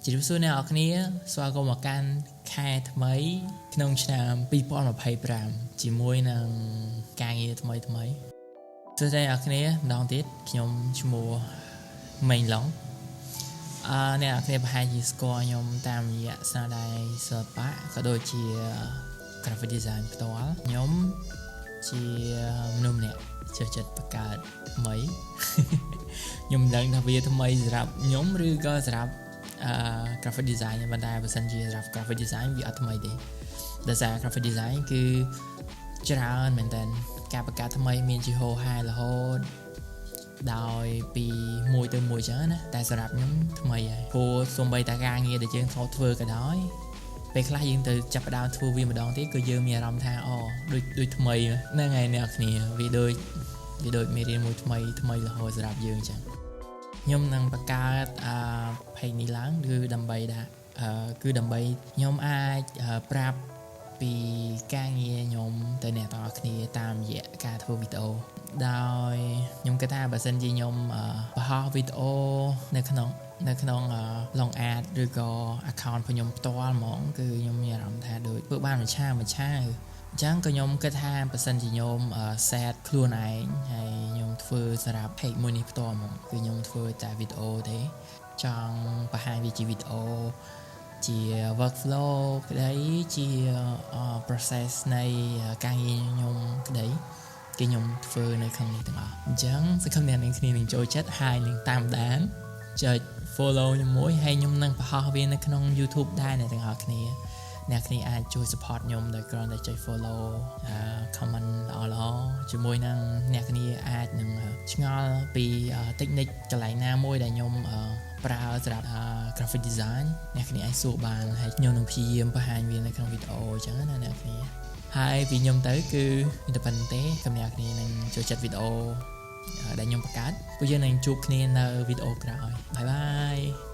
Chỉ số này ở kia xóa có một can khai mấy nôngឆ្នាំ2025chỉ môi năng càng nghe mấy số đây ở kia đón tết nhom mùa mình lỏng nè ở kia hai gì score nhom tam vậy sao đây sợ bạ có đôi chỉ graphic design toán nhóm chỉ nôm nè chơi chật bạc cả mấy nhom đang đặc biệt mấy rap nhóm rư có rap graphic design បណ្ដាបើសិនជា graphic design វាអត់ថ្មីទេដោយសារ graphic design គឺច្រើនមែនតើការបង្កើតថ្មីមានជាហោហាយរហូតដោយពីមួយទៅមួយចឹងណាតែសម្រាប់ខ្ញុំថ្មីហើយព្រោះសូម្បីតែការងារដែលយើងធ្វើក៏ដោយពេលខ្លះយើងទៅចាប់ផ្ដើមធ្វើវាម្ដងទៀតគឺយើងមានអារម្មណ៍ថាដូចថ្មីហ្នឹងហើយអ្នកគ្នាវាដូចមេរៀនមួយថ្មីរហូតសម្រាប់យើងចឹងខ្ញុំនឹងបង្កើត page នេះឡើងគឺដើម្បីខ្ញុំអាចប្រាប់ពីការងារខ្ញុំទៅអ្នកទាំងអស់គ្នាតាមរយៈការធ្វើវីដេអូដោយខ្ញុំគិតថាបើសិនជាខ្ញុំបង្ហោះវីដេអូនៅក្នុង long ad ឬក៏ account របស់ខ្ញុំផ្ទាល់ហ្មងគឺខ្ញុំមានអារម្មណ៍ថាដូចធ្វើបានមួយឆាអញ្ចឹងក៏ខ្ញុំគិតថាបើសិនជាខ្ញុំ set ខ្លួនឯងហើយខ្ញុំធ្វើសម្រាប់ page មួយនេះផ្ទាល់ហ្មងគឺខ្ញុំធ្វើតែវីដេអូទេចង់បង្ហាញវាជាវីដេអូជា workflow ក្តីជា process នៃការងារខ្ញុំក្តីគឺខ្ញុំធ្វើនៅក្នុងនេះទាំងអស់អញ្ចឹងសង្ឃឹមអ្នកនាងគ្នានឹងចូលចិត្តហើយនឹងតាមដានចុច follow ខ្ញុំមួយហើយខ្ញុំនឹងបង្ហោះវានៅក្នុង YouTube ដែរអ្នកទាំងអស់គ្នាអ្នកគ្នាអាចជួយ support ខ្ញុំដោយគ្រាន់តែចុច follow comment ល្អជាមួយនឹងអ្នកគ្នាអាចនឹងឆ្ងល់ពី technique កន្លែងណាមួយដែលខ្ញុំប្រើសម្រាប់ graphic design អ្នកគ្នាអាចសួរបានហើយខ្ញុំនឹងព្យាយាមបង្ហាញវានៅក្នុងវីដេអូអញ្ចឹងណាអ្នកគ្នាហើយពីខ្ញុំទៅគឺមានតែប៉ុណ្្នឹងទេសូមអ្នកគ្នានឹងចូលចិត្តវីដេអូដែលខ្ញុំបង្កើតពួកយើងនឹងជួបគ្នានៅវីដេអូក្រោយបាយបាយ